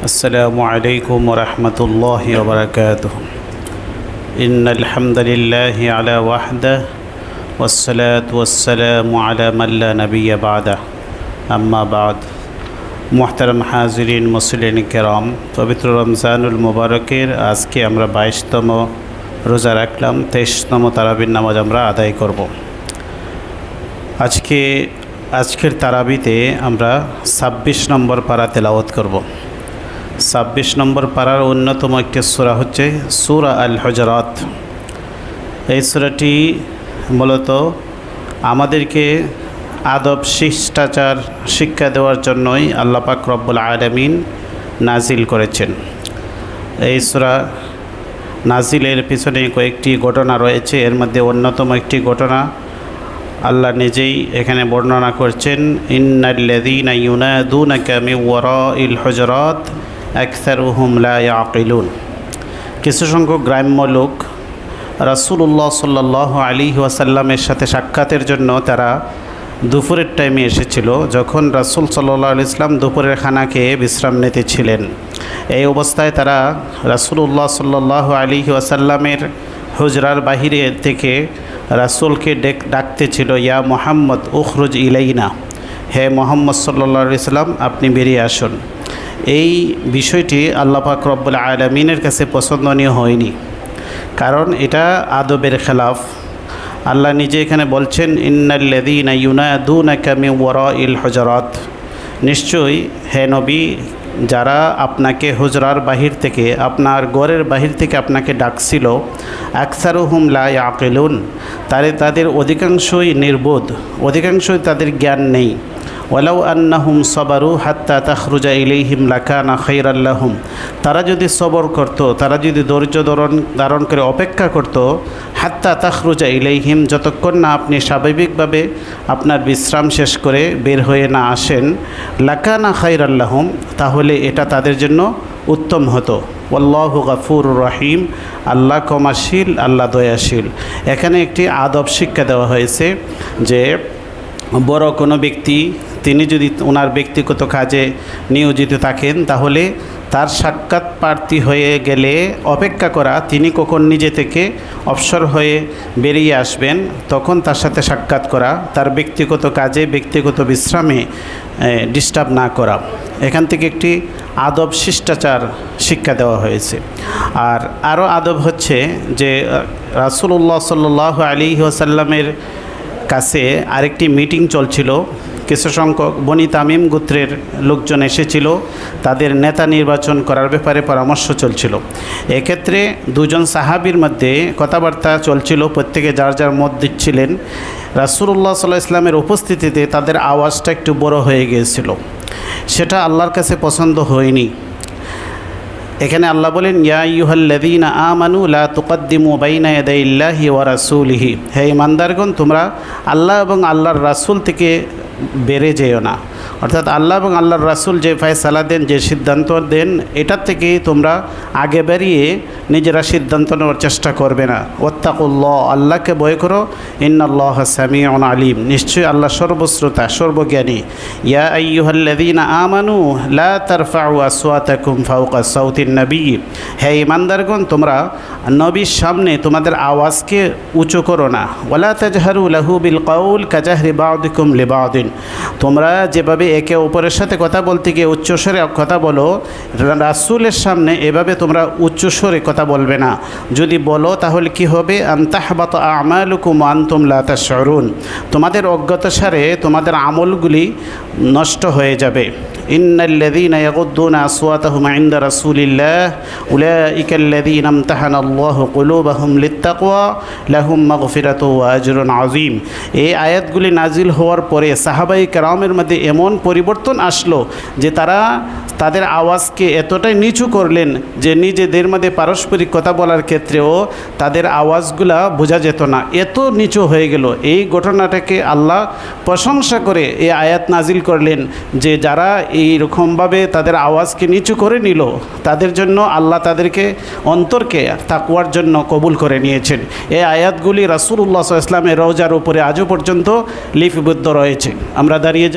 السلام عليكم ورحمة الله وبركاته إن الحمد لله على وحده والصلاة والسلام على من لا نبي بعده أما بعد محترم حاضرين মুসলিম کرام পবিত্র রমজানুল মুবারকের আজকে আমরা 22তম রোজা রাখলাম 23তম তারাবির নামাজ আমরা আদায় করব। আজকের তারাবিতে আমরা 26 নম্বর পারা তেলাওয়াত করব। 26 নম্বর পারার অন্যতম একটি সূরা হচ্ছে সূরা আল হুজরাত। এই সূরাটি মূলত আমাদেরকে আদব শিষ্টাচার শিক্ষা দেওয়ার জন্যই আল্লাহ পাক রব্বুল আলামিন নাজিল করেছেন। এই সূরা নাজিলের পিছনে কয়েকটি ঘটনা রয়েছে। এর মধ্যে অন্যতম একটি ঘটনা আল্লাহ নিজেই এখানে বর্ণনা করছেন, ইন্নাল্লাযীনা ইউনাদুনাকা মিন ওয়ারাইল হুজরাত আকসারুহুম লা ইয়াকিলুন। কিছু সংখ্যক গ্রাম্য লোক রাসূলুল্লাহ সাল্লাল্লাহু আলাইহি ওয়াসাল্লামের সাথে সাক্ষাতের জন্য তারা দুপুরের টাইমে এসেছিল, যখন রাসূল সাল্লাল্লাহু আলাইহি ওয়াসাল্লাম দুপুরের খানা খেয়ে বিশ্রাম নিতে ছিলেন। এই অবস্থায় তারা রাসূলুল্লাহ সাল্লাল্লাহু আলাইহি ওয়াসাল্লামের হুজরার বাহিরে থেকে রাসূলকে ডাকতে ছিল, ইয়া মুহাম্মদ উখরুজ ইলাইনা, হে মুহাম্মদ সাল্লাল্লাহু আলাইহি ওয়াসাল্লাম আপনি বেরিয়ে আসুন। এই বিষয়টি আল্লাহ পাক রব্বুল আলামিনের কাছে পছন্দনীয় হয়নি, কারণ এটা আদবের খেলাফ। আল্লাহ নিজে এখানে বলছেন, ইন্নাল্লাযীনা ইউনাদুনাকা মিন ওয়ারাইল হুজরাত, নিশ্চয়ই হে নবী যারা আপনাকে হুজরার বাহির থেকে, আপনার ঘরের বাহির থেকে আপনাকে ডাকছিল, আকসারুহুম লা ইয়াকিলুন, তাদের অধিকাংশই নির্বোধ, অধিকাংশই তাদের জ্ঞান নেই। ওয়ালাউ আন্নাহুম সাবারু হাত্তা তাখরুজা ইলাইহিম লাকানা খায়রাল লাহুম, তারা যদি সবর করত, তারা যদি ধৈর্য ধারণ করে অপেক্ষা করত, হাত্তা তাখরুজা ইলাইহিম, যতক্ষণ না আপনি স্বাভাবিকভাবে আপনার বিশ্রাম শেষ করে বের হয়ে না আসেন, লাকানা খায়রাল লাহুম, তাহলে এটা তাদের জন্য উত্তম হতো। আল্লাহু গফুরুর রহিম, আল্লাহ ক্ষমাশীল, আল্লাহ দয়াশীল। এখানে একটি আদব শিক্ষা দেওয়া হয়েছে যে বড় কোনো ব্যক্তি তিনি যদি ওনার ব্যক্তিগত কাজে নিয়োজিত থাকেন, তাহলে তার সাক্ষাৎ প্রার্থী হয়ে গেলে অপেক্ষা করা, তিনি কখন নিজে থেকে অবসর হয়ে বেরিয়ে আসবেন তখন তার সাথে সাক্ষাৎ করা, তার ব্যক্তিগত কাজে ব্যক্তিগত বিশ্রামে ডিস্টার্ব না করা। এখান থেকে একটি আদব শিষ্টাচার শিক্ষা দেওয়া হয়েছে। আর আরও আদব হচ্ছে যে রাসূলুল্লাহ সাল্লাল্লাহু আলাইহি ওয়াসাল্লামের কাছে আরেকটি মিটিং চলছিল। কিছু সংখ্যক বনি তামিম গোত্রের লোকজন এসেছিল, তাদের নেতা নির্বাচন করার ব্যাপারে পরামর্শ চলছিল। এক্ষেত্রে দুজন সাহাবীর মধ্যে কথাবার্তা চলছিল, প্রত্যেকে যার যার মত দিচ্ছিলেন। রাসূলুল্লাহ সাল্লাল্লাহু আলাইহি ওয়াসাল্লামের উপস্থিতিতে তাদের আওয়াজটা একটু বড় হয়ে গিয়েছিল, সেটা আল্লাহর কাছে পছন্দ হয়নি। এখানে আল্লাহ বলেন, ইয়া আইয়ুহাল্লাযীনা আমানু লা তুকদ্দিমু বাইনা ইয়াদাইল্লাহি ওয়া রাসূলিহি, হে ঈমানদারগণ তোমরা আল্লাহ এবং আল্লাহর রাসূল থেকে বেড়ে যেও না। অর্থাৎ আল্লাহ এবং আল্লাহর রাসূল যে ফয়সালা দেন, যে সিদ্ধান্ত দেন, এটার থেকে তোমরা আগে বেরিয়ে নিজেরা সিদ্ধান্ত নেওয়ার চেষ্টা করবে না। ওয়াত্তাকুল্লাহ, আল্লাহকে ভয় করো, ইন্নাল্লাহা সামিউন আলিম, নিশ্চয়ই আল্লাহ সর্বশ্রোতা সর্বজ্ঞানী। ইয়া আইয়ুহাল্লাযীনা আমানু লা তারফাউ আসওয়াতাকুম ফাওকা সাউতিন নবী, হে ঈমানদারগণ তোমরা নবীর সামনে তোমাদের আওয়াজকে উঁচু করো না। ওয়ালা তাজহারু লাহু বিল কাউল কাজাহরি বা'দিকুম লিবা'দিন, তোমরা যেভাবে একে অপরের সাথে কথা বলতে গিয়ে উচ্চস্বরে কথা বলো, রাসূলের সামনে এভাবে তোমরা উচ্চস্বরে কথা বলবে না। যদি বলো তাহলে কি হবে, আন তাহবাতা আমালুকুম ওয়া আনতুম লা তাশউরুন, তোমাদের অজ্ঞাতসারে তোমাদের আমলগুলি নষ্ট হয়ে যাবে। ইন্নাল্লাযীনা ইয়াগুদ্দুনা আসওয়াতাহুম ইনদা রাসূলিল্লাহ উলাইকাল্লাযীনা ইমতাহানাল্লাহু কুলুবাহুম লিত্তাকওয়া লাহুম মাগফিরাতুন ওয়া আজরুন আযীম। এই আয়াতগুলি নাজিল হওয়ার পরে সাহাবায়ে কেরামের মধ্যে এমন পরিবর্তন আসলো যে তারা তাদের আওয়াজকে এতটাই নিচু করলেন যে নিজেদের মধ্যে পারস্পরিক কথা বলার ক্ষেত্রেও তাদের আওয়াজগুলা বোঝা যেত না, এত নিচু হয়ে গেল। এই ঘটনাটাকে আল্লাহ প্রশংসা করে এই আয়াত নাজিল করলেন যে যারা এই রকমভাবে তাদের আওয়াজকে নিচু করে নিল, তাদের জন্য আল্লাহ তাদেরকে অন্তরকে তাকওয়ার জন্য কবুল করে নিয়েছেন। এই আয়াতগুলি রাসূলুল্লাহ সাল্লাল্লাহু আলাইহি ওয়াসাল্লামের রওজার উপরে আজও পর্যন্ত লিপিবদ্ধ রয়েছে। আমরা দাঁড়িয়ে যাই।